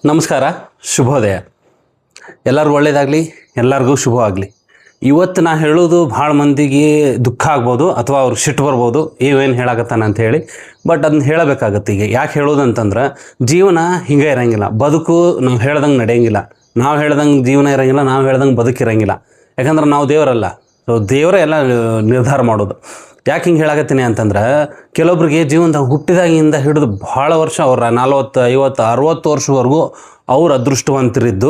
ನಮಸ್ಕಾರ, ಶುಭೋದಯ. ಎಲ್ಲರಿಗೂ ಒಳ್ಳೆಯದಾಗಲಿ, ಎಲ್ಲರಿಗೂ ಶುಭವಾಗಲಿ. ಇವತ್ತು ನಾ ಹೇಳೋದು ಭಾಳ ಮಂದಿಗೆ ದುಃಖ ಆಗ್ಬೋದು ಅಥವಾ ಅವ್ರಿಗೆ ಸಿಟ್ಟು ಬರ್ಬೋದು, ಇವೇನು ಹೇಳಾಕತ್ತಾನ ಅಂತ ಹೇಳಿ. ಬಟ್ ಅದನ್ನ ಹೇಳಬೇಕಾಗತ್ತೆ. ಈಗ ಯಾಕೆ ಹೇಳೋದು ಅಂತಂದ್ರೆ, ಜೀವನ ಹಿಂಗೆ ಇರೋಂಗಿಲ್ಲ, ಬದುಕು ನಾವು ಹೇಳ್ದಂಗೆ ನಡೆಯಂಗಿಲ್ಲ, ನಾವು ಹೇಳ್ದಂಗೆ ಜೀವನ ಇರೋಂಗಿಲ್ಲ, ನಾವು ಹೇಳ್ದಂಗೆ ಬದುಕಿರೋಂಗಿಲ್ಲ. ಯಾಕಂದ್ರೆ ನಾವು ದೇವರಲ್ಲ. ಸೊ ದೇವರೇ ಎಲ್ಲ ನಿರ್ಧಾರ ಮಾಡೋದು. ಯಾಕೆ ಹಿಂಗೆ ಹೇಳಾಕತ್ತೀನಿ ಅಂತಂದ್ರೆ, ಕೆಲವೊಬ್ರಿಗೆ ಜೀವನದಾಗ ಹುಟ್ಟಿದಾಗಿಂದ ಹಿಡಿದು ಭಾಳ ವರ್ಷ, ಅವ್ರ 40, 50, 60 ವರ್ಷವರೆಗೂ ಅವ್ರು ಅದೃಷ್ಟವಂತರಿದ್ದು,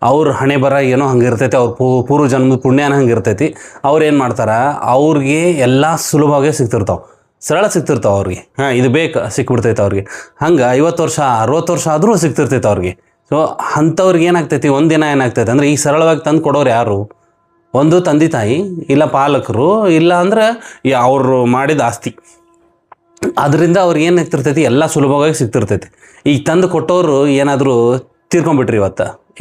ಅವ್ರ ಹಣೆ ಬರ ಏನೋ ಹಂಗೆ ಇರ್ತೈತಿ, ಅವ್ರ ಪೂರ್ವ ಜನ್ಮದ ಪುಣ್ಯನ ಹಂಗೆ ಇರ್ತೈತಿ. ಅವ್ರು ಏನು ಮಾಡ್ತಾರೆ, ಅವ್ರಿಗೆ ಎಲ್ಲ ಸುಲಭವಾಗಿ ಸಿಗ್ತಿರ್ತಾವೆ, ಸರಳ ಸಿಗ್ತಿರ್ತಾವೆ ಅವ್ರಿಗೆ. ಇದು ಬೇಕು ಸಿಕ್ಬಿಡ್ತೈತೆ ಅವ್ರಿಗೆ. ಹಂಗೆ 50 ವರ್ಷ 60 ವರ್ಷ ಆದರೂ ಸಿಗ್ತಿರ್ತೈತೆ ಅವ್ರಿಗೆ. ಸೊ ಅಂಥವ್ರಿಗೆ ಏನಾಗ್ತೈತಿ, ಒಂದಿನ ಏನಾಗ್ತೈತೆ ಅಂದರೆ, ಈ ಸರಳವಾಗಿ ತಂದು ಕೊಡೋರು ಯಾರು? ಒಂದು ತಂದೆ ತಾಯಿ, ಇಲ್ಲ ಪಾಲಕರು, ಇಲ್ಲ ಅಂದ್ರೆ ಅವರು ಮಾಡಿದ ಆಸ್ತಿ. ಅದರಿಂದ ಅವ್ರಿಗೆ ಏನಾಗ್ತಿರ್ತೈತಿ, ಎಲ್ಲ ಸುಲಭವಾಗಿ ಸಿಗ್ತಿರ್ತೈತಿ. ಈಗ ತಂದು ಕೊಟ್ಟವರು ಏನಾದರೂ ತೀರ್ಕೊಂಡ್ಬಿಟ್ರಿ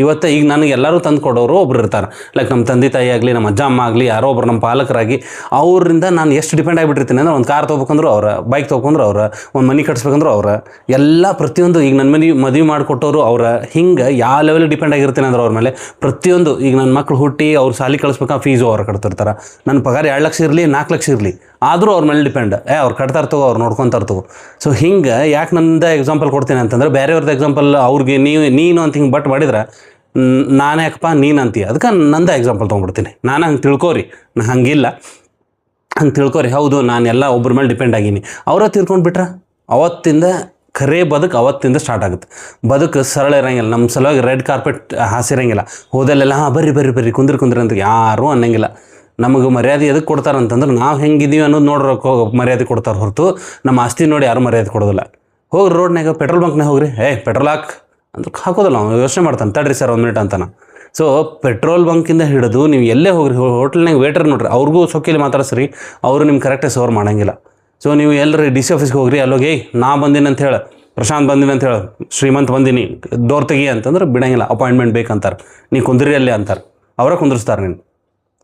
ಇವತ್ತು ಈಗ ನನಗೆ ಎಲ್ಲರೂ ತಂದು ಕೊಡೋರು ಒಬ್ರು ಇರ್ತಾರೆ. ಲೈಕ್ ನಮ್ಮ ತಂದೆ ತಾಯಿ ಆಗಲಿ, ನಮ್ಮ ಅಜ್ಜ ಅಮ್ಮ ಆಗಲಿ, ಯಾರೋ ಒಬ್ರು ನಮ್ಮ ಪಾಲಕರಾಗಿ, ಅವರಿಂದ ನಾನು ಎಷ್ಟು ಡಿಪೆಂಡ್ ಆಗಿಬಿಟ್ಟಿರ್ತೀನಿ ಅಂದರೆ, ಒಂದು ಕಾರ್ ತೊಗೋಬೇಕಂದ್ರು ಅವ್ರ, ಬೈಕ್ ತೊಗೊಂಡ್ರು ಅವ್ರ, ಒಂದು ಮನೆ ಕಟ್ಸ್ಬೇಕಂದ್ರು ಅವ್ರ, ಎಲ್ಲ ಪ್ರತಿಯೊಂದು. ಈಗ ನನ್ನ ಮದುವೆ ಮಾಡಿಕೊಟ್ಟವರು ಅವ್ರ. ಹಿಂಗೆ ಯಾವ ಲೆವೆಲ್ ಡಿಪೆಂಡ್ ಆಗಿರ್ತೀನಿ ಅಂದ್ರೆ ಅವ್ರ ಮೇಲೆ ಪ್ರತಿಯೊಂದು. ಈಗ ನನ್ನ ಮಕ್ಳು ಹುಟ್ಟಿ ಅವ್ರು ಶಾಲೆ ಕಳಿಸ್ಬೇಕಾ, ಫೀಸು ಅವ್ರು ಕಟ್ತಿರ್ತಾರೆ. ನನ್ನ ಪಗಾರ 2 ಲಕ್ಷ ಇರಲಿ, 4 ಲಕ್ಷ ಇರಲಿ, ಆದರೂ ಅವ್ರ ಮೇಲೆ ಡಿಪೆಂಡ್. ಅವ್ರು ಕಟ್ತಾರೆ ತಗೋ, ಅವ್ರು ನೋಡ್ಕೊತಾರೆ ತಗೋ. ಸೊ ಹಿಂಗೆ ಯಾಕೆ ನಂದು ಎಕ್ಸಾಂಪಲ್ ಕೊಡ್ತೀನಿ ಅಂತಂದ್ರೆ, ಬೇರೆಯವ್ರದ್ದು ಎಕ್ಸಾಂಪಲ್ ಅವ್ರಿಗೆ ನೀನು ಅಂತ ಹಿಂಗೆ ಬಟ್ ಮಾಡಿದ್ರೆ, ನಾನು ಯಾಕಪ್ಪ ನೀನು ಅಂತೀಯ, ಅದಕ್ಕೆ ನಂದು ಎಕ್ಸಾಂಪಲ್ ತೊಗೊಂಡ್ಬಿಡ್ತೀನಿ. ನಾನು ಹಂಗೆ ತಿಳ್ಕೊರಿ, ನಾನು ಹಂಗಿಲ್ಲ, ಹಂಗೆ ತಿಳ್ಕೊರಿ. ಹೌದು, ನಾನು ಎಲ್ಲ ಒಬ್ಬರ ಮೇಲೆ ಡಿಪೆಂಡ್ ಆಗೀನಿ. ಅವರ ತೀರ್ಕೊಂಡ್ಬಿಟ್ರೆ ಅವತ್ತಿಂದ ಖರೇ ಬದುಕು ಅವತ್ತಿಂದ ಸ್ಟಾರ್ಟ್ ಆಗುತ್ತೆ. ಬದುಕು ಸರಳ ಇರೋಂಗಿಲ್ಲ. ನಮ್ಮ ಸಲುವಾಗಿ ರೆಡ್ ಕಾರ್ಪೆಟ್ ಹಾಸಿರಂಗಿಲ್ಲ. ಹೋದಲ್ಲೆಲ್ಲ ಬರ್ರಿ ಕುಂದ್ರಿ ಅಂತ ಯಾರೂ ಅನ್ನಂಗಿಲ್ಲ. ನಮಗೆ ಮರ್ಯಾದೆ ಎದಕ್ಕೆ ಕೊಡ್ತಾರೆ ಅಂತಂದ್ರೆ, ನಾವು ಹೆಂಗಿದ್ದೀವಿ ಅನ್ನೋದು ನೋಡ್ರಕ್ಕೆ ಮರ್ಯಾದೆ ಕೊಡ್ತಾರೆ ಹೊರತು, ನಮ್ಮ ಆಸ್ತಿ ನೋಡಿ ಯಾರು ಮರ್ಯಾದೆ ಕೊಡೋದಿಲ್ಲ. ಹೋಗ್ರಿ ರೋಡ್ನಾಗ, ಪೆಟ್ರೋಲ್ ಬಂಕ್ನಾಗ ಹೋಗ್ರಿ, ಪೆಟ್ರೋಲ್ ಅಂತ ಹಾಕೋದಲ್ಲ, ಅವ್ನು ಯೋಚನೆ ಮಾಡ್ತಾನೆ, ತಡ್ರಿ ಸರ್ 1 ಮಿನಿಟ್ ಅಂತಾನೆ. ಸೊ ಪೆಟ್ರೋಲ್ ಬಂಕಿಂದ ಹಿಡಿದು ನೀವು ಎಲ್ಲೇ ಹೋಗ್ರಿ, ಹೋಟೆಲ್ನಾಗ ವೇಟರ್ ನೋಡ್ರಿ, ಅವ್ರಿಗೂ ಸೊಕ್ಕಿಲಿ ಮಾತಾಡಿಸ್ರಿ, ಅವರು ನಿಮ್ಮ ಕರೆಕ್ಟಾಗಿ ಸರ್ವ್ ಮಾಡಂಗಿಲ್ಲ. ಸೊ ನೀವು ಎಲ್ಲರೂ DC ಆಫೀಸ್ಗೆ ಹೋಗ್ರಿ, ಅಲ್ಲೋಗಿ ನಾ ಬಂದೀನಿ ಅಂತ ಹೇಳಿ, ಪ್ರಶಾಂತ್ ಬಂದೀನಿ ಅಂತ ಹೇಳಿ, ಶ್ರೀಮಂತ್ ಬಂದೀನಿ, ಡೋರ್ ತೆಗಿ ಅಂತಂದ್ರೆ ಬಿಡಂಗಿಲ್ಲ, ಅಪಾಯಿಂಟ್ಮೆಂಟ್ ಬೇಕಂತಾರೆ, ನೀ ಕುಂದ್ರಿ ಅಲ್ಲೇ ಅಂತಾರೆ, ಅವರ ಕುಂದ್ರಿಸ್ತಾರೆ. ನೀನು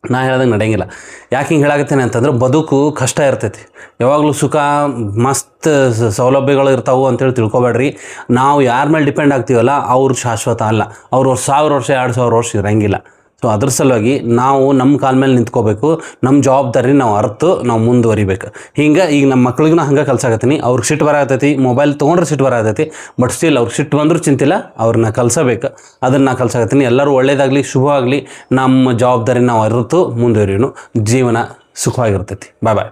ನಾ ಹೇಳ್ದಂಗೆ ನಡೆಯಂಗಿಲ್ಲ. ಯಾಕೆ ಹಿಂಗೆ ಹೇಳಾಕತ್ತೇನೆ ಅಂತಂದ್ರೆ, ಬದುಕು ಕಷ್ಟ ಇರ್ತೈತಿ. ಯಾವಾಗಲೂ ಸುಖ ಮಸ್ತ್ ಸೌಲಭ್ಯಗಳು ಇರ್ತಾವೆ ಅಂತೇಳಿ ತಿಳ್ಕೊಬೇಡ್ರಿ. ನಾವು ಯಾರ ಮೇಲೆ ಡಿಪೆಂಡ್ ಆಗ್ತೀವಲ್ಲ, ಅವ್ರು ಶಾಶ್ವತ ಅಲ್ಲ. ಅವ್ರು 1000 ವರ್ಷ 2000 ವರ್ಷ ಇರೋಂಗಿಲ್ಲ. ಸೊ ಅದ್ರ ಸಲುವಾಗಿ ನಾವು ನಮ್ಮ ಕಾಲ ಮೇಲೆ ನಿಂತ್ಕೋಬೇಕು. ನಮ್ಮ ಜವಾಬ್ದಾರಿ ನಾವು ಅರ್ತು ನಾವು ಮುಂದುವರಿಬೇಕು. ಹಿಂಗೆ ಈಗ ನಮ್ಮ ಮಕ್ಳಿಗೂ ಹಂಗೆ ಕಲ್ಸಾಕತ್ತೀನಿ. ಅವ್ರಿಗೆ ಸಿಟ್ಟು ಬರಾಕತ್ತೈತಿ, ಮೊಬೈಲ್ ತೊಗೊಂಡ್ರೆ ಸಿಟ್ಟು ಬರಾಕತ್ತೈತಿ. ಬಟ್ ಸ್ಟಿಲ್ ಅವ್ರಿಗೆ ಸಿಟ್ಟು ಬಂದರೂ ಚಿಂತಿಲ್ಲ, ಅವ್ರನ್ನ ಕಲ್ಸಬೇಕು. ಅದನ್ನು ನಾ ಕಲ್ಸಾಕತ್ತೀನಿ. ಎಲ್ಲರೂ ಒಳ್ಳೇದಾಗಲಿ, ಶುಭವಾಗಲಿ. ನಮ್ಮ ಜವಾಬ್ದಾರಿ ನಾವು ಅರ್ತು ಮುಂದುವರಿಯೋನು. ಜೀವನ ಸುಖವಾಗಿರ್ತೈತಿ. ಬಾಯ್.